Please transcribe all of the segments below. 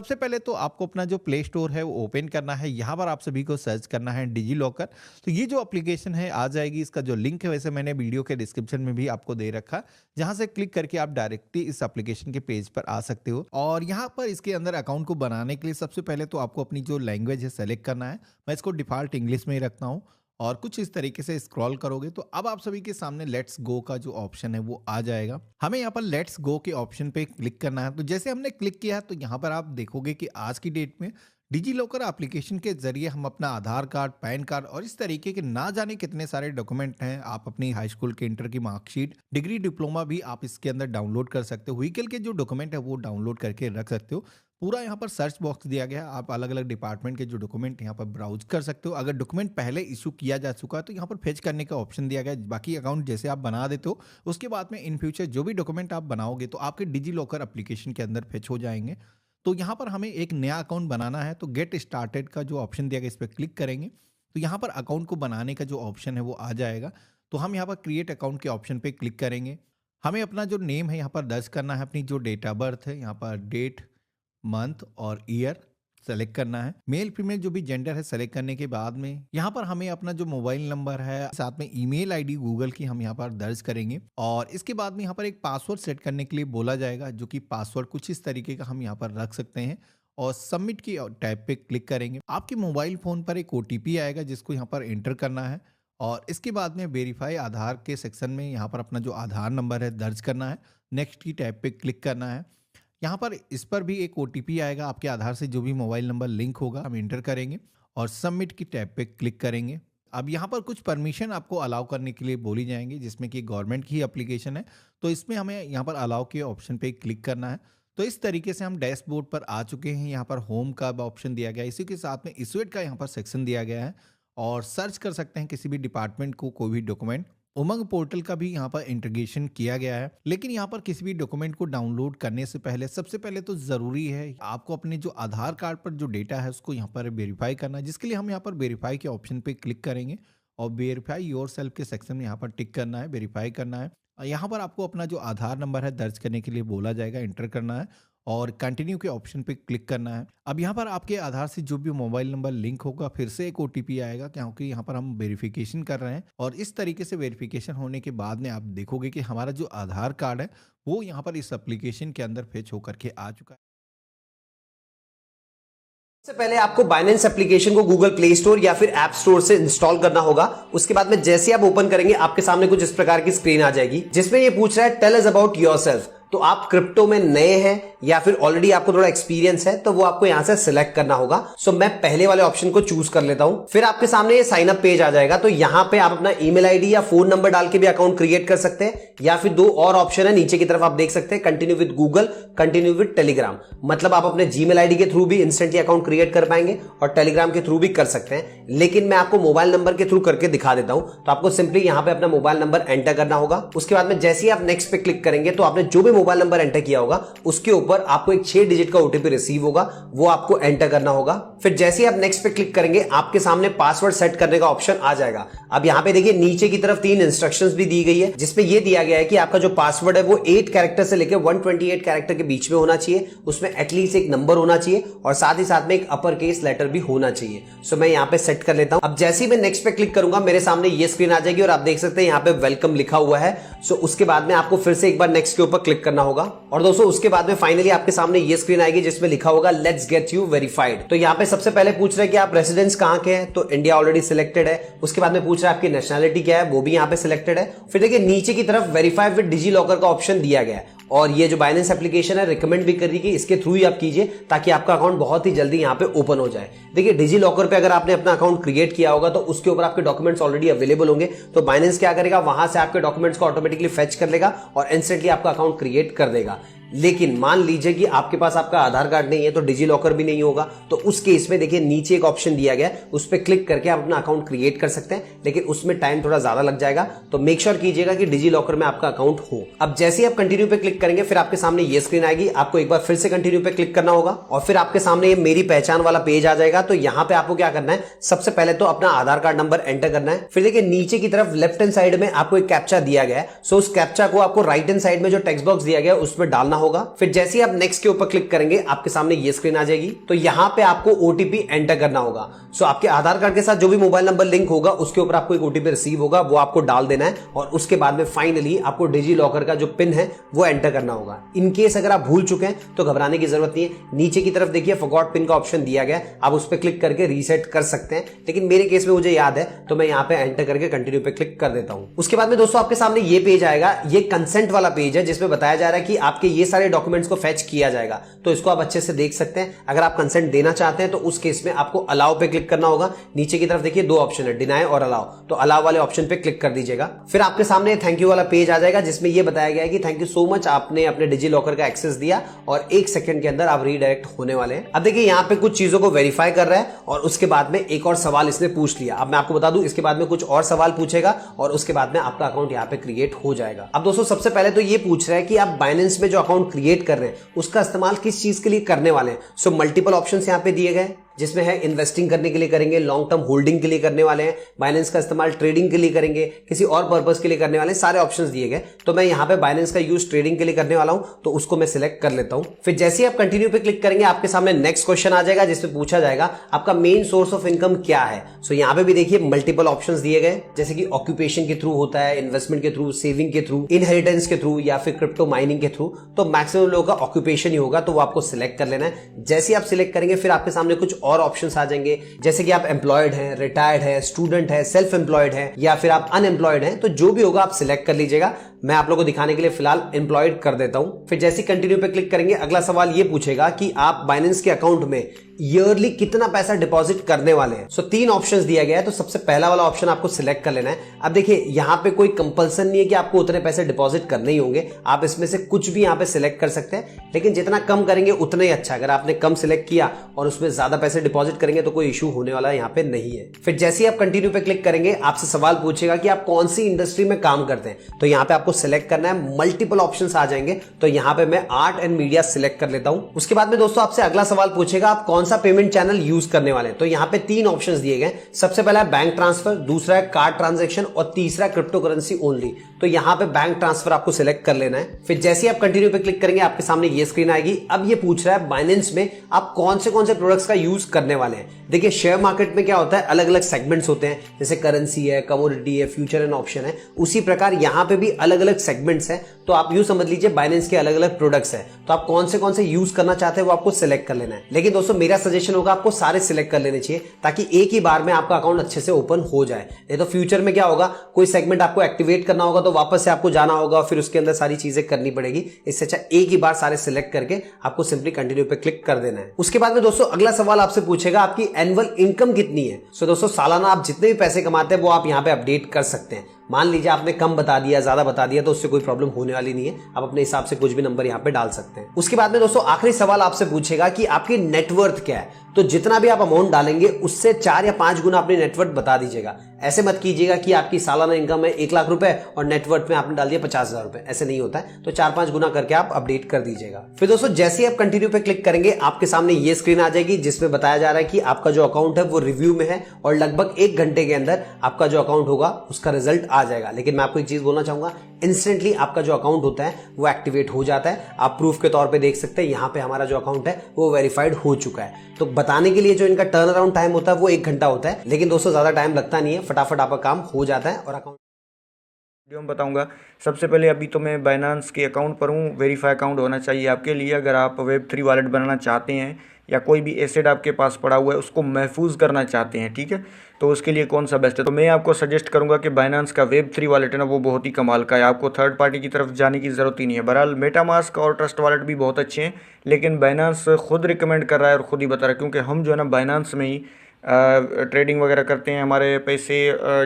सबसे पहले तो आपको अपना जो प्ले स्टोर है वो ओपन करना है। यहाँ पर आप सभी को सर्च करना है डिजी लॉकर। तो ये जो एप्लीकेशन है आ जाएगी। इसका जो लिंक है वैसे मैंने वीडियो के डिस्क्रिप्शन में भी आपको दे रखा, जहाँ से क्लिक करके आप डायरेक्टली इस एप्लीकेशन के पेज पर आ सकते हो। और यहाँ पर इसके अंदर अकाउंट को बनाने के लिए सबसे पहले तो आपको अपनी जो लैंग्वेज है सेलेक्ट करना है। मैं इसको डिफ़ॉल्ट इंग्लिश में ही रखता हूँ और कुछ इस तरीके से स्क्रॉल करोगे तो अब आप सभी के सामने लेट्स गो का जो ऑप्शन है वो आ जाएगा। हमें यहाँ पर लेट्स गो के ऑप्शन पे क्लिक करना है। तो जैसे हमने क्लिक किया तो यहाँ पर आप देखोगे कि आज की डेट में डिजी लॉकर एप्लीकेशन के जरिए हम अपना आधार कार्ड, पैन कार्ड और इस तरीके के ना जाने कितने सारे डॉक्यूमेंट हैं। आप अपनी हाई स्कूल के इंटर की मार्कशीट, डिग्री, डिप्लोमा भी आप इसके अंदर डाउनलोड कर सकते हो। व्हीकल के जो डॉक्यूमेंट है वो डाउनलोड करके रख सकते हो। पूरा यहाँ पर सर्च बॉक्स दिया गया है। आप अलग अलग डिपार्टमेंट के जो डॉक्यूमेंट यहाँ पर ब्राउज कर सकते हो। अगर डॉक्यूमेंट पहले इशू किया जा चुका है तो यहाँ पर फेच करने का ऑप्शन दिया गया है। बाकी अकाउंट जैसे आप बना देते हो उसके बाद में इन फ्यूचर जो भी डॉक्यूमेंट आप बनाओगे तो आपके डिजी लॉकर एप्लीकेशन के अंदर फेच हो जाएंगे। तो यहाँ पर हमें एक नया अकाउंट बनाना है तो गेट स्टार्टेड का जो ऑप्शन दिया गया इस पर क्लिक करेंगे तो यहाँ पर अकाउंट को बनाने का जो ऑप्शन है वो आ जाएगा। तो हम यहाँ पर क्रिएट अकाउंट के ऑप्शन पे क्लिक करेंगे। हमें अपना जो नेम है यहाँ पर दर्ज करना है, अपनी जो डेट ऑफ बर्थ है यहाँ पर डेट, मंथ और ईयर सेलेक्ट करना है। मेल फीमेल जो भी जेंडर है सेलेक्ट करने के बाद में यहाँ पर हमें अपना जो मोबाइल नंबर है साथ में ईमेल आईडी गूगल की हम यहाँ पर दर्ज करेंगे। और इसके बाद में यहाँ पर एक पासवर्ड सेट करने के लिए बोला जाएगा, जो कि पासवर्ड कुछ इस तरीके का हम यहाँ पर रख सकते हैं और सबमिट की टैब पे क्लिक करेंगे। आपके मोबाइल फोन पर एक OTP आएगा जिसको यहाँ पर एंटर करना है और इसके बाद में वेरीफाई आधार के सेक्शन में यहाँ पर अपना जो आधार नंबर है दर्ज करना है। नेक्स्ट की टैब पे क्लिक करना है। यहाँ पर इस पर भी एक OTP आएगा, आपके आधार से जो भी मोबाइल नंबर लिंक होगा हम इंटर करेंगे और सबमिट की टैब पे क्लिक करेंगे। अब यहाँ पर कुछ परमिशन आपको अलाउ करने के लिए बोली जाएंगी, जिसमें कि गवर्नमेंट की एप्लीकेशन है तो इसमें हमें यहाँ पर अलाउ के ऑप्शन पे क्लिक करना है। तो इस तरीके से हम डैशबोर्ड पर आ चुके हैं। यहाँ पर होम का ऑप्शन दिया गया है, इसी के साथ में इशूड का यहाँ पर सेक्शन दिया गया है और सर्च कर सकते हैं किसी भी डिपार्टमेंट को कोई भी डॉक्यूमेंट। उमंग पोर्टल का भी यहाँ पर इंटीग्रेशन किया गया है। लेकिन यहाँ पर किसी भी डॉक्यूमेंट को डाउनलोड करने से पहले सबसे पहले तो जरूरी है आपको अपने जो आधार कार्ड पर जो डेटा है उसको यहाँ पर वेरीफाई करना है, जिसके लिए हम यहाँ पर वेरीफाई के ऑप्शन पे क्लिक करेंगे और वेरीफाई योरसेल्फ के सेक्शन में यहाँ पर टिक करना है, वेरीफाई करना है। यहाँ पर आपको अपना जो आधार नंबर है दर्ज करने के लिए बोला जाएगा, इंटर करना है और कंटिन्यू के ऑप्शन पे क्लिक करना है। अब यहाँ पर आपके आधार से जो भी मोबाइल नंबर लिंक होगा फिर से एक OTP आएगा, क्योंकि यहाँ पर हम वेरिफिकेशन कर रहे हैं और इस तरीके से वेरिफिकेशन होने के बाद में आप देखोगे कि हमारा जो आधार कार्ड है वो यहाँ पर इस एप्लीकेशन के अंदर फेच होकर के आ चुका है। सबसे पहले आपको बाइनेंस एप्लीकेशन को गूगल प्ले स्टोर या फिर ऐप स्टोर से इंस्टॉल करना होगा। उसके बाद में जैसे आप ओपन करेंगे आपके सामने कुछ इस प्रकार की स्क्रीन आ जाएगी, जिसमें ये पूछ रहा है टेल अस अबाउट योरसेल्फ। तो आप क्रिप्टो में नए हैं या फिर ऑलरेडी आपको थोड़ा एक्सपीरियंस है तो वो आपको यहां से सिलेक्ट करना होगा। सो मैं पहले वाले ऑप्शन को चूज कर लेता हूं। फिर आपके सामने ये साइन अप पेज आ जाएगा। तो यहां पे आप अपना ईमेल आईडी या फोन नंबर डाल के भी अकाउंट क्रिएट कर सकते हैं, या फिर दो और ऑप्शन है नीचे की तरफ आप देख सकते हैं, continue with Google, continue with Telegram. मतलब आप अपने जीमेल आईडी के थ्रू भी इंस्टेंटली अकाउंट क्रिएट कर पाएंगे और टेलीग्राम के थ्रू भी कर सकते हैं। लेकिन मैं आपको मोबाइल नंबर के थ्रू करके दिखा देता हूं। तो आपको सिंपली यहां पे अपना मोबाइल नंबर एंटर करना होगा। उसके बाद में जैसे ही आप नेक्स्ट पे क्लिक करेंगे तो आपने जो भी मोबाइल नंबर एंटर किया होगा उसके ऊपर आपको एक 6 डिजिट का OTP रिसीव होगा, वो आपको एंटर करना होगा। फिर जैसे ही आप नेक्स्ट पे क्लिक करेंगे आपके सामने पासवर्ड सेट करने का ऑप्शन आ जाएगा। अब यहां पे देखिए नीचे की तरफ 3 इंस्ट्रक्शंस भी दी गई है, जिसमें यह दिया गया है कि आपका जो पासवर्ड है वो 8 कैरेक्टर से लेकर 128 कैरेक्टर के बीच में होना चाहिए। उसमें एटलीस्ट एक नंबर होना चाहिए और साथ ही साथ में एक अपर केस लेटर भी होना चाहिए। सो मैं यहां पे सेट कर लेता हूं। अब जैसे ही मैं नेक्स्ट पे क्लिक करूंगा मेरे सामने ये स्क्रीन आ जाएगी और आप देख सकते हैं यहां पे वेलकम लिखा हुआ है। सो उसके बाद में आपको फिर से एक बार नेक्स्ट के ऊपर क्लिक करना होगा और दोस्तों उसके बाद में फाइनली आपके सामने ये स्क्रीन आएगी जिसमें लिखा होगा लेट्स गेट यू वेरीफाइड। तो यहाँ पे सबसे पहले पूछ रहा है कि आप रेसिडेंस कहाँ के हैं, तो इंडिया ऑलरेडी सिलेक्टेड है। उसके बाद में पूछ रहा है आपकी नेशनैलिटी क्या है, वो भी यहाँ पे सिलेक्टेड है। फिर देखिए नीचे की तरफ वेरीफाई विद डिजी लॉकर का ऑप्शन दिया गया है और ये जो बाइनेंस एप्लीकेशन है रिकमेंड भी कर रही है कि इसके थ्रू ही आप कीजिए ताकि आपका अकाउंट बहुत ही जल्दी यहाँ पे ओपन हो जाए। देखिए डिजी लॉकर पे अगर आपने अपना अकाउंट क्रिएट किया होगा तो उसके ऊपर आपके डॉक्यूमेंट्स ऑलरेडी अवेलेबल होंगे। तो बाइनेंस क्या करेगा, वहां से आपके डॉक्यूमेंट्स को ऑटोमेटिकली फेच कर लेगा और इंस्टेंटली आपका अकाउंट क्रिएट कर देगा। लेकिन मान लीजिए कि आपके पास आपका आधार कार्ड नहीं है तो डिजी लॉकर भी नहीं होगा, तो उस केस में देखिए नीचे एक ऑप्शन दिया गया है, उस पर क्लिक करके आप अपना अकाउंट क्रिएट कर सकते हैं। लेकिन उसमें टाइम थोड़ा ज्यादा लग जाएगा, तो मेक श्योर कीजिएगा कि डिजी लॉकर में आपका अकाउंट हो। अब जैसे ही आप कंटिन्यू पे क्लिक करेंगे फिर आपके सामने ये स्क्रीन आएगी, आपको एक बार फिर से कंटिन्यू पे क्लिक करना होगा और फिर आपके सामने ये मेरी पहचान वाला पेज आ जाएगा। तो यहाँ पे आपको क्या करना है, सबसे पहले तो अपना आधार कार्ड नंबर एंटर करना है। फिर देखिए नीचे की तरफ लेफ्ट हैंड साइड में आपको एक कैप्चा दिया गया है। सो उस कैप्चा को आपको राइट हैंड साइड में जो टेक्स्ट बॉक्स दिया गया है उसमें डालना होगा। फिर जैसे ही आप नेक्स्ट के ऊपर क्लिक करेंगे आपके सामने ये स्क्रीन आ जाएगी। तो यहां पे आपको ओटीपी एंटर करना होगा। सो आपके आधार कार्ड के साथ जो भी मोबाइल नंबर लिंक होगा उसके ऊपर आपको एक ओटीपी रिसीव होगा, वो आपको डाल देना है और उसके बाद में फाइनली आपको डिजी लॉकर का जो पिन है वो एंटर करना होगा। इन केस अगर आप भूल चुके हैं तो घबराने की जरूरत नहीं है। नीचे की तरफ देखिए फॉरगॉट पिन का ऑप्शन दिया गया है, आप उस पर क्लिक करके रीसेट कर सकते हैं, लेकिन मेरे केस में मुझे याद है तो मैं यहाँ पे एंटर करके कंटिन्यू पे क्लिक कर देता हूं। उसके बाद में दोस्तों आपके सामने ये पेज आएगा, ये कंसेंट वाला पेज है जिसमें बताया जा रहा है कि आपके ये सारे डॉक्यूमेंट्स को फेच किया जाएगा। तो इसको आप अच्छे से देख सकते हैं। अगर आप कंसेंट देना चाहते हैं तो उस केस में आपको अलाउ पे क्लिक करना होगा। नीचे की तरफ देखिए दो ऑप्शन है, डिनाई और अलाउ। तो अलाउ वाले ऑप्शन पे क्लिक कर दीजिएगा। फिर आपके सामने थैंक यू वाला पेज आ जाएगा जिसमें यह बताया गया है कि थैंक यू सो मच, आपने अपने डिजी लॉकर का एक्सेस दिया और 1 सेकंड के अंदर आप रीडायरेक्ट होने वाले हैं। अब देखिए यहाँ पे कुछ चीजों को वेरीफाई कर रहा है और उसके बाद में एक और सवाल इसने पूछ लिया। अब मैं आपको बता दूं इसके बाद में कुछ और सवाल पूछेगा और उसके बाद में आपका अकाउंट यहाँ पे क्रिएट हो जाएगा। अब दोस्तों सबसे पहले तो ये पूछ रहा है कि आप बाइनेंस में जो अकाउंट क्रिएट कर रहे हैं उसका इस्तेमाल किस चीज के लिए करने वाले हैं। सो मल्टीपल ऑप्शंस यहाँ पे दिए गए जिसमें है इन्वेस्टिंग करने के लिए करेंगे, लॉन्ग टर्म होल्डिंग के लिए करने वाले हैं, बाइनेंस का इस्तेमाल ट्रेडिंग के लिए करेंगे, किसी और पर्पस के लिए करने वाले हैं, सारे ऑप्शंस दिए गए। तो मैं यहाँ पे बाइनेंस का यूज ट्रेडिंग के लिए करने वाला हूं तो उसको मैं सिलेक्ट कर लेता हूं। फिर जैसे ही आप कंटिन्यू पे क्लिक करेंगे आपके सामने नेक्स्ट क्वेश्चन आ जाएगा जिसमें पूछा जाएगा आपका मेन सोर्स ऑफ इनकम क्या है। सो यहाँ पे भी देखिए मल्टीपल ऑप्शंस दिए गए जैसे कि ऑक्यूपेशन के थ्रू होता है, इन्वेस्टमेंट के थ्रू, सेविंग के थ्रू, इनहेरिटेंस के थ्रू या फिर क्रिप्टो माइनिंग के थ्रू। तो मैक्सिमम लोगों का ऑक्यूपेशन ही होगा तो वो आपको सिलेक्ट कर लेना है। जैसे ही आप सिलेक्ट करेंगे फिर आपके सामने कुछ और ऑप्शंस आ जाएंगे जैसे कि आप एम्प्लॉयड हैं, रिटायर्ड है, स्टूडेंट है, सेल्फ एम्प्लॉयड है या फिर आप अनएम्प्लॉयड हैं। तो जो भी होगा आप सिलेक्ट कर लीजिएगा। मैं आप लोगों को दिखाने के लिए फिलहाल एम्प्लॉयड कर देता हूं। फिर जैसे कंटिन्यू पे क्लिक करेंगे अगला सवाल ये पूछेगा कि आप बाइनेंस के अकाउंट में ईयरली कितना पैसा डिपॉजिट करने वाले हैं। सो 3 ऑप्शंस दिया गया है तो सबसे पहला वाला ऑप्शन आपको सिलेक्ट कर लेना है। अब देखिए यहां पे कोई कंपल्सन नहीं है कि आपको उतने पैसे डिपॉजिट करने ही होंगे, आप इसमें से कुछ भी यहां पे सिलेक्ट कर सकते हैं, लेकिन जितना कम करेंगे उतना ही अच्छा। अगर आपने कम सिलेक्ट किया और उसमें ज्यादा पैसे डिपॉजिट करेंगे तो कोई इशू होने वाला यहाँ पे नहीं है। फिर जैसे ही आप कंटिन्यू पे क्लिक करेंगे आपसे सवाल पूछेगा कि आप कौन सी इंडस्ट्री में काम करते हैं। तो यहाँ पे आपको सिलेक्ट करना है, मल्टीपल ऑप्शंस आ जाएंगे। तो यहाँ पे मैं आर्ट एंड मीडिया सिलेक्ट कर लेता हूं। उसके बाद में दोस्तों आपसे अगला सवाल पूछेगा आप कौन सा पेमेंट चैनल यूज करने वाले हैं। तो यहाँ पे 3 ऑप्शंस दिए गए। सबसे पहला है बैंक ट्रांसफर, दूसरा है कार्ड ट्रांजैक्शन और तीसरा क्रिप्टो करेंसी ओनली। तो यहाँ पे बैंक ट्रांसफर आपको सिलेक्ट कर लेना है। फिर जैसे ही आप कंटिन्यू पे क्लिक करेंगे आपके सामने ये स्क्रीन आएगी। अब ये पूछ रहा है बाइनेंस में आप कौन से प्रोडक्ट्स का यूज करने वाले हैं। देखिए शेयर मार्केट में क्या होता है, अलग अलग सेगमेंट्स होते हैं, जैसे करेंसी है, कमोडिटी है, फ्यूचर एंड ऑप्शन है। उसी प्रकार यहाँ पे भी अलग अलग सेगमेंट्स हैं। तो आप यूं समझ लीजिए बाइनेंस के अलग अलग प्रोडक्ट्स हैं। तो आप कौन से यूज करना चाहते हैं वो आपको सिलेक्ट कर लेना है। लेकिन दोस्तों मेरा सजेशन होगा आपको सारे सिलेक्ट कर लेने चाहिए ताकि एक ही बार में आपका अकाउंट अच्छे से ओपन हो जाए। नहीं तो फ्यूचर में क्या होगा, कोई सेगमेंट आपको एक्टिवेट करना होगा तो वापस से आपको जाना होगा, फिर उसके अंदर सारी चीजें करनी पड़ेगी। इससे अच्छा एक ही बार सारे सिलेक्ट करके आपको सिंपली कंटिन्यू पे क्लिक कर देना है। उसके बाद में दोस्तों अगला सवाल आपसे पूछेगा आपकी एनुअल इनकम कितनी है। सो दोस्तों सालाना आप जितने भी पैसे कमाते हैं वो आप यहाँ पे अपडेट कर सकते हैं। मान लीजिए आपने कम बता दिया, ज्यादा बता दिया, तो उससे कोई प्रॉब्लम होने वाली नहीं है। आप अपने हिसाब से कुछ भी नंबर यहाँ पे डाल सकते हैं। उसके बाद में दोस्तों आखिरी सवाल आपसे पूछेगा कि आपकी नेटवर्थ क्या है। तो जितना भी आप अमाउंट डालेंगे उससे 4 या 5 गुना अपनी नेटवर्थ बता दीजिएगा। ऐसे मत कीजिएगा कि आपकी सालाना इनकम है 1 लाख रुपए और नेटवर्थ में आपने डाल दिया 50,000 रुपए, ऐसे नहीं होता है। तो 4-5 गुना करके आप अपडेट कर दीजिएगा। फिर दोस्तों जैसे ही आप कंटिन्यू पे क्लिक करेंगे आपके सामने ये स्क्रीन आ जाएगी जिसमें बताया जा रहा है कि आपका जो अकाउंट है वो रिव्यू में है और लगभग 1 घंटे के अंदर आपका जो अकाउंट होगा उसका रिजल्ट आ जाएगा। लेकिन मैं आपको एक चीज बोलना चाहूंगा, इंस्टेंटली आपका जो अकाउंट होता है वो एक्टिवेट हो जाता है। आप प्रूफ के तौर पे देख सकते हैं यहाँ पे हमारा जो अकाउंट है वो वेरीफाइड हो चुका है। तो बताने के लिए जो इनका टर्न अराउंड टाइम होता है वो 1 घंटा होता है, लेकिन दोस्तों ज्यादा टाइम लगता नहीं है, फटाफट आपका काम हो जाता है और अकाउंट वीडियो में बताऊंगा। सबसे पहले अभी तो मैं बाइनेंस के अकाउंट पर हूँ। वेरीफाई अकाउंट होना चाहिए आपके लिए। अगर आप Web3 वॉलेट बनाना चाहते हैं या कोई भी एसेट आपके पास पड़ा हुआ है उसको महफूज करना चाहते हैं, ठीक है, तो उसके लिए कौन सा बेस्ट है। तो मैं आपको सजेस्ट करूंगा कि बाइनेंस का Web3 वॉलेट है ना वो बहुत ही कमाल का है। आपको थर्ड पार्टी की तरफ जाने की ज़रूरत ही नहीं है। बहरहाल मेटामास्क और ट्रस्ट वॉलेट भी बहुत अच्छे हैं, लेकिन बाइनेंस खुद रिकमेंड कर रहा है और ख़ुद ही बता रहा है, क्योंकि हम जो है ना बाइनेंस में ही ट्रेडिंग वगैरह करते हैं। हमारे पैसे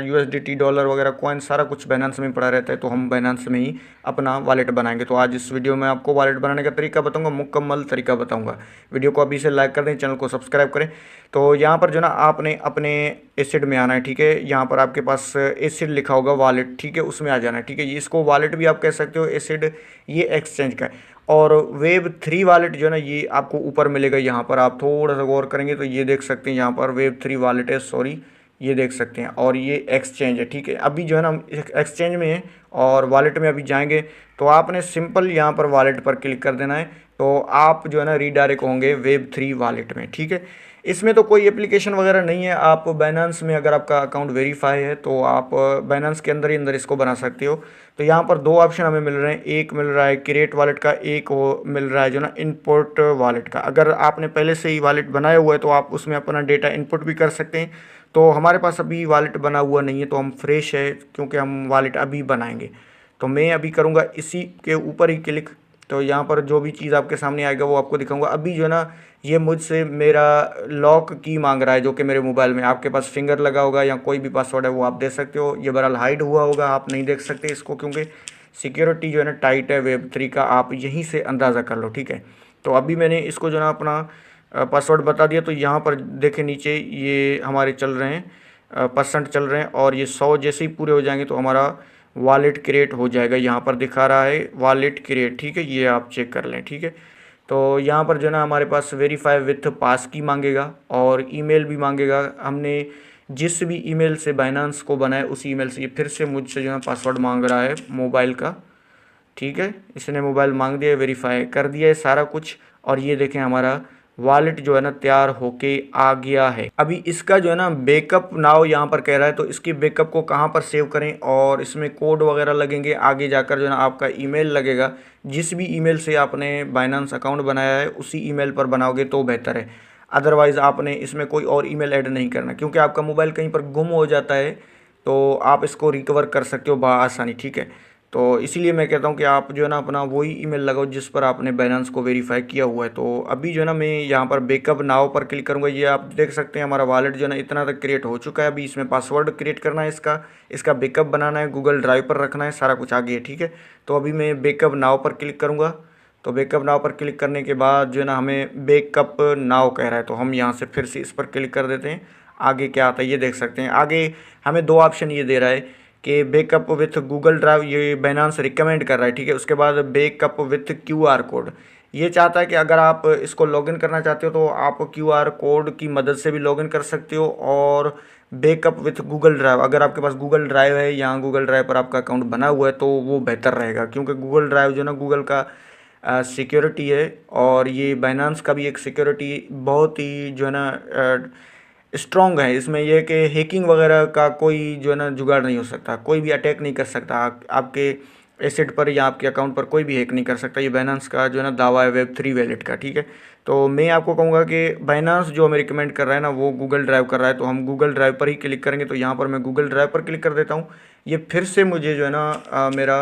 USDT, डॉलर वगैरह, कॉइन सारा कुछ बाइनेंस में पड़ा रहता है। तो हम बाइनेंस में ही अपना वॉलेट बनाएंगे। तो आज इस वीडियो में आपको वॉलेट बनाने का तरीका बताऊंगा, मुकम्मल तरीका बताऊंगा। वीडियो को अभी से लाइक कर दें, चैनल को सब्सक्राइब करें। तो यहाँ पर जो ना आपने अपने एसिड में आना है, ठीक है। यहाँ पर आपके पास एसिड लिखा होगा वॉलेट, ठीक है, उसमें आ जाना है, ठीक है। इसको वॉलेट भी आप कह सकते हो, एसिड ये एक्सचेंज का है। और Web3 वॉलेट जो है ना ये आपको ऊपर मिलेगा। यहाँ पर आप थोड़ा सा गौर करेंगे तो ये देख सकते हैं यहाँ पर Web3 वॉलेट है, सॉरी ये देख सकते हैं, और ये एक्सचेंज है, ठीक है। अभी जो है ना हम एक्सचेंज में हैं और वॉलेट में अभी जाएंगे, तो आपने सिंपल यहाँ पर वॉलेट पर क्लिक कर देना है, तो आप जो है ना रीडायरेक्ट होंगे Web3 वॉलेट में, ठीक है। इसमें तो कोई एप्लीकेशन वगैरह नहीं है, आप बाइनेंस में अगर आपका अकाउंट वेरीफाई है तो आप बाइनेंस के अंदर ही अंदर इसको बना सकते हो। तो यहाँ पर दो ऑप्शन हमें मिल रहे हैं, एक मिल रहा है क्रिएट वॉलेट का, एक वो मिल रहा है जो ना इनपुट वॉलेट का। अगर आपने पहले से ही वॉलेट बनाया हुआ है तो आप उसमें अपना डेटा इनपुट भी कर सकते हैं। तो हमारे पास अभी वॉलेट बना हुआ नहीं है, तो हम फ्रेश है क्योंकि हम वॉलेट अभी बनाएंगे। तो मैं अभी करूँगा इसी के ऊपर ही क्लिक। तो यहाँ पर जो भी चीज़ आपके सामने आएगा वो आपको दिखाऊंगा। अभी जो है ना ये मुझसे मेरा लॉक की मांग रहा है, जो कि मेरे मोबाइल में, आपके पास फिंगर लगा होगा या कोई भी पासवर्ड है वो आप दे सकते हो। ये बहरहाल हाइड हुआ होगा, आप नहीं देख सकते इसको, क्योंकि सिक्योरिटी जो है ना टाइट है Web3 का, आप यहीं से अंदाज़ा कर लो, ठीक है। तो अभी मैंने इसको जो है ना अपना पासवर्ड बता दिया। तो यहाँ पर देखें नीचे ये हमारे चल रहे हैं परसेंट चल रहे हैं, और ये 100 जैसे ही पूरे हो जाएंगे तो हमारा वॉलेट क्रिएट हो जाएगा। यहाँ पर दिखा रहा है वॉलेट क्रिएट, ठीक है, ये आप चेक कर लें, ठीक है। तो यहाँ पर जो है ना हमारे पास वेरीफाई विथ पास की मांगेगा और ईमेल भी मांगेगा। हमने जिस भी ईमेल से बाइनेंस को बनाया उसी ईमेल से ये फिर से मुझसे जो है पासवर्ड मांग रहा है मोबाइल का, ठीक है। इसने मोबाइल मांग दिया, वेरीफाई कर दिया है सारा कुछ, और ये देखें हमारा वॉलेट जो है ना तैयार होके आ गया है। अभी इसका जो है ना बैकअप नाउ यहाँ पर कह रहा है, तो इसकी बैकअप को कहाँ पर सेव करें, और इसमें कोड वगैरह लगेंगे आगे जाकर, जो है ना आपका ईमेल लगेगा। जिस भी ईमेल से आपने बाइनेंस अकाउंट बनाया है उसी ईमेल पर बनाओगे तो बेहतर है। अदरवाइज़ आपने इसमें कोई और ईमेल ऐड नहीं करना, क्योंकि आपका मोबाइल कहीं पर गुम हो जाता है तो आप इसको रिकवर कर सकते हो बआसानी, ठीक है। तो इसीलिए मैं कहता हूँ कि आप जो है ना अपना वही ईमेल लगाओ जिस पर आपने बाइनेंस को वेरीफाई किया हुआ है। तो अभी जो है ना मैं यहाँ पर बैकअप नाउ पर क्लिक करूँगा। ये आप देख सकते हैं हमारा वॉलेट जो है ना इतना तक क्रिएट हो चुका है। अभी इसमें पासवर्ड क्रिएट करना है, इसका बैकअप बनाना है, गूगल ड्राइव पर रखना है, सारा कुछ आगे है, ठीक है। तो अभी मैं बैकअप नाउ पर क्लिक करूँगा। तो बैकअप नाउ पर क्लिक करने के बाद जो है ना हमें बैकअप नाउ कह रहा है, तो हम यहाँ से फिर से इस पर क्लिक कर देते हैं। आगे क्या आता है ये देख सकते हैं। आगे हमें दो ऑप्शन ये दे रहा है कि बैकअप विथ गूगल ड्राइव, ये बाइनेंस रिकमेंड कर रहा है, ठीक है। उसके बाद बैकअप विथ QR कोड, ये चाहता है कि अगर आप इसको लॉगिन करना चाहते हो तो आप QR कोड की मदद से भी लॉगिन कर सकते हो। और बैकअप विथ गूगल ड्राइव, अगर आपके पास गूगल ड्राइव है या गूगल ड्राइव पर आपका अकाउंट बना हुआ है तो वो बेहतर रहेगा, क्योंकि गूगल ड्राइव जो है ना गूगल का सिक्योरिटी है, और ये बाइनेंस का भी एक सिक्योरिटी बहुत ही जो है ना स्ट्रॉन्ग है। इसमें यह कि हैकिंग वगैरह का कोई जो है ना जुगाड़ नहीं हो सकता, कोई भी अटैक नहीं कर सकता आपके एसेट पर या आपके अकाउंट पर, कोई भी हैक नहीं कर सकता। ये बाइनेंस का जो है ना दावा है Web3 वैलेट का, ठीक है। तो मैं आपको कहूँगा कि बाइनेंस जो हमें रिकमेंड कर रहा है ना वो गूगल ड्राइव कर रहा है, तो हम गूगल ड्राइव पर ही क्लिक करेंगे। तो यहाँ पर मैं गूगल ड्राइव पर क्लिक कर देता हूँ। ये फिर से मुझे जो है ना मेरा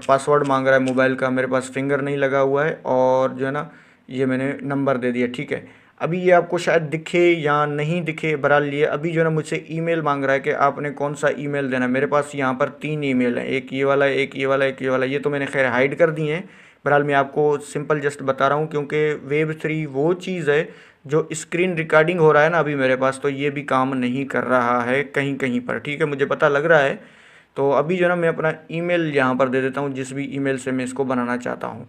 पासवर्ड मांग रहा है मोबाइल का, मेरे पास फिंगर नहीं लगा हुआ है, और जो है ना ये मैंने नंबर दे दिया, ठीक है। अभी ये आपको शायद दिखे या नहीं दिखे, बहरहाल ये अभी जो है ना मुझसे ईमेल मांग रहा है कि आपने कौन सा ईमेल देना है। मेरे पास यहाँ पर 3 ईमेल हैं, एक ये वाला, एक ये वाला, एक ये वाला। ये तो मैंने खैर हाइड कर दिए हैं। बहरहाल मैं आपको सिंपल जस्ट बता रहा हूँ, क्योंकि Web3 वो चीज़ है जो स्क्रीन रिकॉर्डिंग हो रहा है ना अभी मेरे पास, तो ये भी काम नहीं कर रहा है कहीं कहीं पर, ठीक है, मुझे पता लग रहा है। तो अभी जो है ना मैं अपना ईमेल यहाँ पर दे देता हूँ, जिस भी ईमेल से मैं इसको बनाना चाहता हूँ।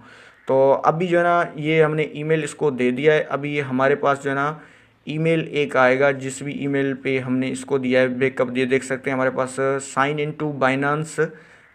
तो अभी जो है ना ये हमने ईमेल इसको दे दिया है। अभी ये हमारे पास जो है ना ईमेल एक आएगा, जिस भी ईमेल पे हमने इसको दिया है बैकअप दिए, देख सकते हैं हमारे पास sign in to Binance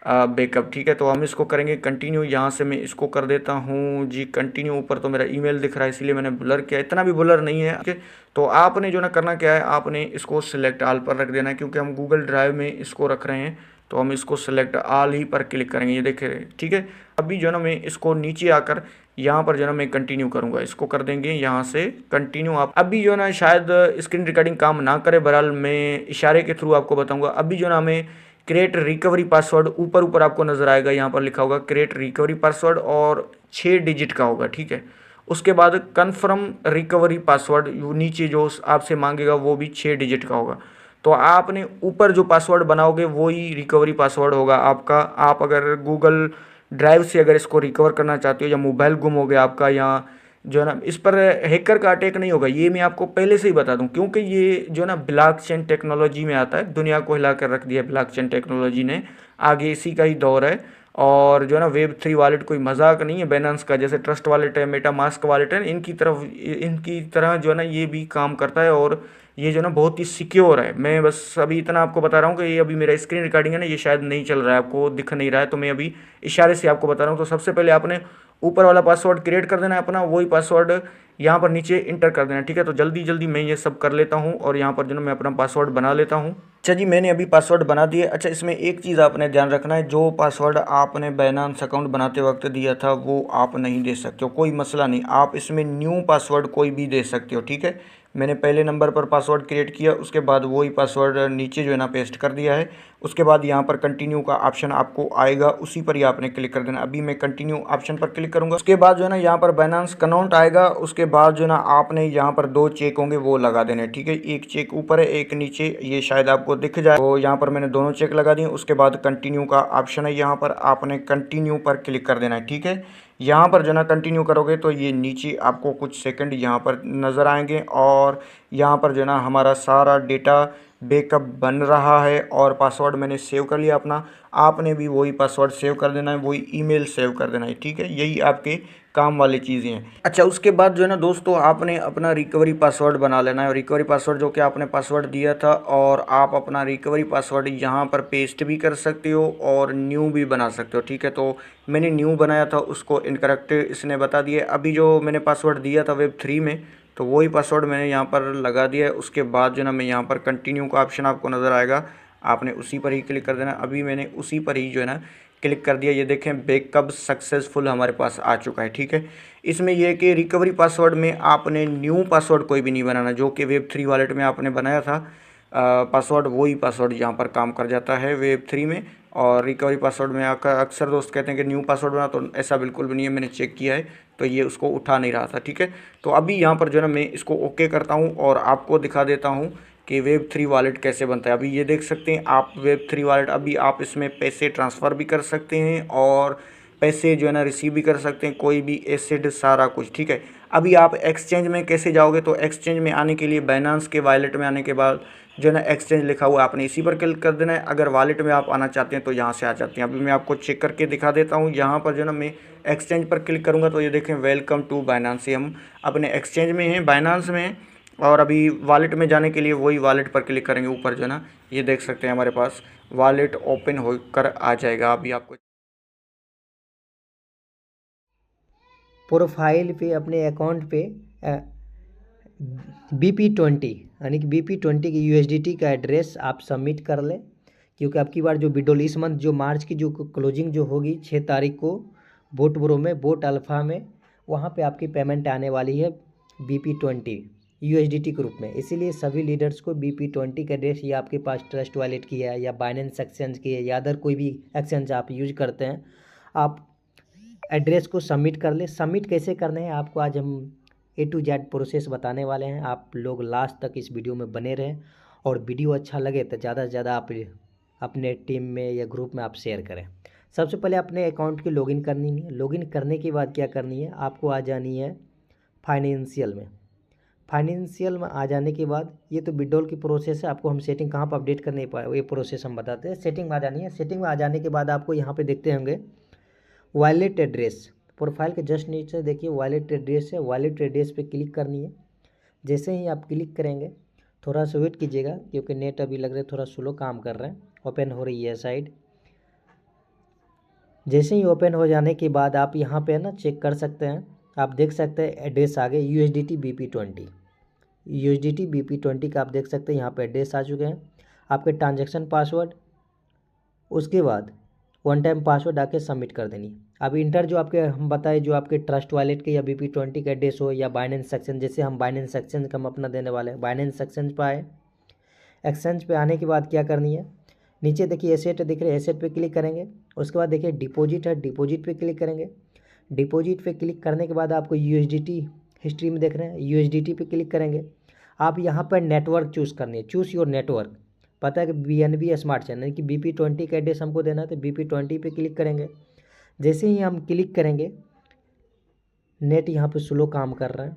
backup, ठीक है। तो हम इसको करेंगे कंटिन्यू। यहाँ से मैं इसको कर देता हूँ जी कंटिन्यू। ऊपर तो मेरा ईमेल दिख रहा है इसलिए मैंने ब्लर किया, इतना भी ब्लर नहीं है, ठीक है। तो आपने जो ना करना क्या है, आपने इसको सिलेक्ट ऑल पर रख देना है, क्योंकि हम गूगल ड्राइव में इसको रख रहे हैं। तो हम इसको सेलेक्ट ऑल ही पर क्लिक करेंगे, ये देखे, ठीक है। अभी जो है ना मैं इसको नीचे आकर यहाँ पर जो है ना मैं कंटिन्यू करूँगा, इसको कर देंगे यहाँ से कंटिन्यू। आप अभी जो है ना शायद स्क्रीन रिकॉर्डिंग काम ना करे, बहरहाल मैं इशारे के थ्रू आपको बताऊँगा। अभी जो है ना हमें क्रिएट रिकवरी पासवर्ड ऊपर आपको नजर आएगा, यहाँ पर लिखा होगा क्रिएट रिकवरी पासवर्ड, और 6 डिजिट का होगा, ठीक है। उसके बाद कन्फर्म रिकवरी पासवर्ड नीचे जो आपसे मांगेगा वो भी 6 डिजिट का होगा। तो आपने ऊपर जो पासवर्ड बनाओगे वो ही रिकवरी पासवर्ड होगा आपका। आप अगर गूगल ड्राइव से अगर इसको रिकवर करना चाहते हो, या मोबाइल गुम हो गया आपका, या जो है ना इस पर हैकर का अटैक नहीं होगा, ये मैं आपको पहले से ही बता दूं, क्योंकि ये जो है ना ब्लॉकचेन टेक्नोलॉजी में आता है। दुनिया को हिला कर रख दिया ब्लॉकचेन टेक्नोलॉजी ने, आगे इसी का ही दौर है। और जो है ना Web3 वॉलेट कोई मजाक नहीं है। बाइनेंस का जैसे ट्रस्ट वॉलेट है, मेटामास्क वॉलेट है, इनकी तरह जो है ना ये भी काम करता है, और ये जो ना बहुत ही सिक्योर है। मैं बस अभी इतना आपको बता रहा हूँ कि ये अभी मेरा स्क्रीन रिकॉर्डिंग है ना, ये शायद नहीं चल रहा है, आपको दिख नहीं रहा है, तो मैं अभी इशारे से आपको बता रहा हूँ। तो सबसे पहले आपने ऊपर वाला पासवर्ड क्रिएट कर देना है अपना, वही पासवर्ड यहाँ पर नीचे इंटर कर देना है, ठीक है। तो जल्दी जल्दी मैं ये सब कर लेता हूँ और यहाँ पर जो ना मैं अपना पासवर्ड बना लेता हूँ। अच्छा जी, मैंने अभी पासवर्ड बना दिया। अच्छा, इसमें एक चीज़ आपने ध्यान रखना है, जो पासवर्ड आपने बाइनेंस अकाउंट बनाते वक्त दिया था वो आप नहीं दे सकते हो, कोई मसला नहीं, आप इसमें न्यू पासवर्ड कोई भी दे सकते हो, ठीक है। मैंने पहले नंबर पर पासवर्ड क्रिएट किया, उसके बाद वही पासवर्ड नीचे जो है ना पेस्ट कर दिया है। उसके बाद यहाँ पर कंटिन्यू का ऑप्शन आपको आएगा, उसी पर ही आपने क्लिक कर देना। अभी मैं कंटिन्यू ऑप्शन पर क्लिक करूँगा, उसके बाद जो है ना यहाँ पर बाइनेंस अकाउंट आएगा। उसके बाद जो है ना आपने यहाँ पर 2 चेक होंगे वो लगा देने, ठीक है। एक चेक ऊपर है, एक नीचे, ये शायद आपको दिख जाए। तो यहाँ पर मैंने दोनों चेक लगा दिए। उसके बाद कंटिन्यू का ऑप्शन है, यहाँ पर आपने कंटिन्यू पर क्लिक कर देना है, ठीक है। यहाँ पर जो ना कंटिन्यू करोगे तो ये नीचे आपको कुछ सेकंड यहाँ पर नज़र आएंगे और यहाँ पर जो ना हमारा सारा डेटा बैकअप बन रहा है और पासवर्ड मैंने सेव कर लिया अपना। आपने भी वही पासवर्ड सेव कर देना है, वही ईमेल सेव कर देना है, ठीक है। यही आपके काम वाली चीज़ें हैं। अच्छा, उसके बाद जो है ना दोस्तों, आपने अपना रिकवरी पासवर्ड बना लेना है। रिकवरी पासवर्ड जो कि आपने पासवर्ड दिया था, और आप अपना रिकवरी पासवर्ड यहाँ पर पेस्ट भी कर सकते हो और न्यू भी बना सकते हो, ठीक है। तो मैंने न्यू बनाया था, उसको इनकरेक्ट इसने बता दिया। अभी जो मैंने पासवर्ड दिया था Web3 में, तो वही पासवर्ड मैंने यहाँ पर लगा दिया है। उसके बाद जो ना मैं यहाँ पर कंटिन्यू का ऑप्शन आपको नज़र आएगा, आपने उसी पर ही क्लिक कर देना। अभी मैंने उसी पर ही जो है ना क्लिक कर दिया। ये देखें, बैकअप सक्सेसफुल हमारे पास आ चुका है, ठीक है। इसमें यह है कि रिकवरी पासवर्ड में आपने न्यू पासवर्ड कोई भी नहीं बनाना, जो कि Web3 वॉलेट में आपने बनाया था पासवर्ड, वही पासवर्ड यहाँ पर काम कर जाता है Web3 में। और रिकवरी पासवर्ड में अक्सर दोस्त कहते हैं कि न्यू पासवर्ड बना, तो ऐसा बिल्कुल भी नहीं है, मैंने चेक किया है, तो ये उसको उठा नहीं रहा था, ठीक है। तो अभी यहाँ पर जो है ना मैं इसको ओके करता हूँ और आपको दिखा देता हूँ कि Web3 वॉलेट कैसे बनता है। अभी ये देख सकते हैं आप Web3 वॉलेट, अभी आप इसमें पैसे ट्रांसफ़र भी कर सकते हैं और पैसे जो है ना रिसीव भी कर सकते हैं, कोई भी एसेट, सारा कुछ, ठीक है। अभी आप एक्सचेंज में कैसे जाओगे, तो एक्सचेंज में आने के लिए बाइनेंस के वॉलेट में आने के बाद जो है ना एक्सचेंज लिखा हुआ है, आपने इसी पर क्लिक कर देना है। अगर वॉलेट में आप आना चाहते हैं तो यहाँ से आ जाते हैं। अभी मैं आपको चेक करके दिखा देता हूँ। यहाँ पर जो है ना मैं एक्सचेंज पर क्लिक करूँगा तो ये देखें, वेलकम टू बाइनेंस, हम अपने एक्सचेंज में हैं, बाइनेंस में हैं। और अभी वॉलेट में जाने के लिए वही वॉलेट पर क्लिक करेंगे, ऊपर जो है ना ये देख सकते हैं हमारे पास वॉलेट ओपन होकर आ जाएगा। अभी आपको प्रोफाइल पे अपने अकाउंट पे BP20 यानी कि BP20 की USDT का एड्रेस आप सबमिट कर लें, क्योंकि आपकी बार जो विड्रॉल इस मंथ जो मार्च की जो क्लोजिंग जो होगी 6 तारीख को बोट ब्रो में, बोट अल्फ़ा में, वहाँ पे आपकी पेमेंट आने वाली है BP20 USDT ग्रुप में। इसीलिए सभी लीडर्स को BP20 का एड्रेस, या आपके पास ट्रस्ट वॉलेट की है या बाइनेंस एक्सचेंज की है या अदर कोई भी एक्सचेंज आप यूज करते हैं, आप एड्रेस को सबमिट कर ले। सबमिट कैसे करने हैं आपको आज हम A to Z प्रोसेस बताने वाले हैं। आप लोग लास्ट तक इस वीडियो में बने रहें, और वीडियो अच्छा लगे तो ज़्यादा से ज़्यादा आप अपने टीम में या ग्रुप में आप शेयर करें। सबसे पहले अपने अकाउंट की लॉगिन करनी है। लॉगिन करने के बाद क्या करनी है, आपको आ जानी है फाइनेंशियल में। फाइनेंशियल में आ जाने के बाद ये तो विड्रॉल की प्रोसेस है, आपको हम सेटिंग कहाँ पर अपडेट करने ये प्रोसेस हम बताते हैं। सेटिंग में आ जानी है। सेटिंग में आ जाने के बाद आपको यहाँ पे देखते होंगे वॉलेट एड्रेस, प्रोफाइल के जस्ट नीचे देखिए वॉलेट एड्रेस है। वॉलेट एड्रेस पे क्लिक करनी है। जैसे ही आप क्लिक करेंगे, थोड़ा सा वेट कीजिएगा क्योंकि नेट अभी लग रहा है थोड़ा स्लो काम कर रहे हैं। ओपन हो रही है साइड। जैसे ही ओपन हो जाने के बाद आप यहाँ पे ना चेक कर सकते हैं, आप देख सकते हैं एड्रेस आ गए USDT BP20। USDT BP20 का आप देख सकते हैं यहाँ पे एड्रेस आ चुके हैं। आपके ट्रांजेक्शन पासवर्ड, उसके बाद वन टाइम पासवर्ड आके सबमिट कर देनी। अब इंटर जो आपके हम बताए, जो आपके ट्रस्ट वॉलेट के या BP20 का एड्रेस हो या बाइनेंस एक्सचेंज, जैसे हम बाइनेंस एक्सचेंज का हम अपना देने वाले हैं। बाइनेंस एक्सचेंज पे आए। एक्सचेंज पे आने के बाद क्या करनी है, नीचे देखिए एसेट दिख रहे, एसेट पे क्लिक करेंगे। उसके बाद देखिए डिपॉजिट है, डिपॉजिट पे क्लिक करेंगे। डिपॉजिट पे क्लिक करने के बाद आपको USDT हिस्ट्री में देख रहे हैं, USDT पे क्लिक करेंगे। आप यहाँ पर नेटवर्क चूज़ करनी है, चूज़ योर नेटवर्क। पता है कि BNB स्मार्ट चैन, यानी कि BP20 का एड्रेस हमको देना है, तो BP20 पे क्लिक करेंगे। जैसे ही हम क्लिक करेंगे, नेट यहाँ पे स्लो काम कर रहा है,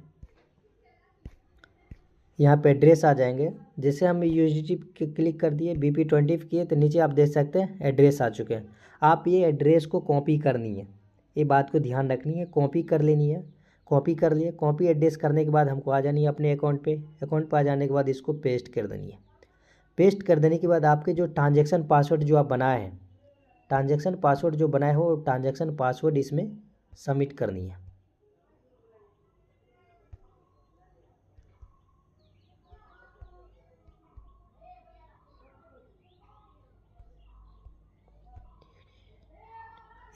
यहाँ पे एड्रेस आ जाएंगे। जैसे हम USDT क्लिक कर दिए, BP20 किए, तो नीचे आप देख सकते हैं एड्रेस आ चुके हैं। आप ये एड्रेस को कॉपी करनी है, ये बात को ध्यान रखनी है, कॉपी कर लेनी है। कॉपी कर लिए। कॉपी एड्रेस करने के बाद हमको आ जानी है अपने अकाउंट पे। अकाउंट पे आ जाने के बाद इसको पेस्ट कर देनी है। पेस्ट कर देने के बाद आपके जो ट्रांजैक्शन पासवर्ड जो आप बनाए हैं, ट्रांजैक्शन पासवर्ड जो बनाए हो, ट्रांजैक्शन पासवर्ड इसमें सबमिट करनी है।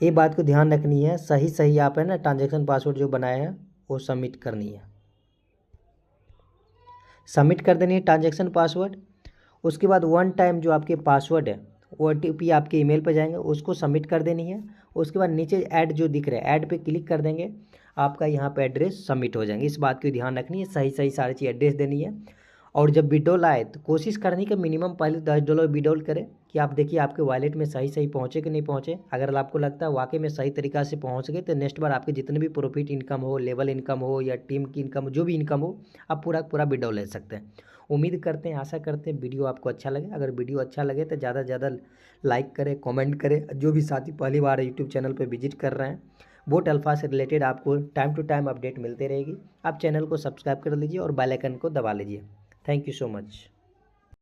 ये बात को ध्यान रखनी है, सही सही आप है ना ट्रांजैक्शन पासवर्ड जो बनाए हैं वो सबमिट करनी है। सबमिट कर देनी है ट्रांजैक्शन पासवर्ड। उसके बाद वन टाइम जो आपके पासवर्ड है वो OTP आपके ईमेल पर जाएंगे, उसको सबमिट कर देनी है। उसके बाद नीचे ऐड जो दिख रहा है, ऐड पे क्लिक कर देंगे, आपका यहाँ पे एड्रेस सबमिट हो जाएंगे। इस बात को ध्यान रखनी है, सही सही सारी चीज़ एड्रेस देनी है। और जब विड्रॉल आए तो कोशिश करनी कि मिनिमम पहले $10 विड्रॉल करें कि आप देखिए आपके वॉलेट में सही सही पहुँचे कि नहीं पहुँचे। अगर आपको लगता है वाकई में सही तरीक़ा से पहुँच गए तो नेक्स्ट बार आपके जितने भी प्रॉफिट इनकम हो, लेवल इनकम हो या टीम की इनकम, जो भी इनकम हो, आप पूरा विड्रॉल ले सकते हैं। उम्मीद करते हैं, आशा करते हैं वीडियो आपको अच्छा लगे। अगर वीडियो अच्छा लगे तो ज़्यादा से ज़्यादा लाइक करें, कमेंट करें। जो भी साथी पहली बार यूट्यूब चैनल पर विजिट कर रहे हैं, बोट अल्फा से रिलेटेड आपको टाइम टू टाइम अपडेट मिलते रहेगी। आप चैनल को सब्सक्राइब कर लीजिए और बेल आइकन को दबा लीजिए। Thank you so much.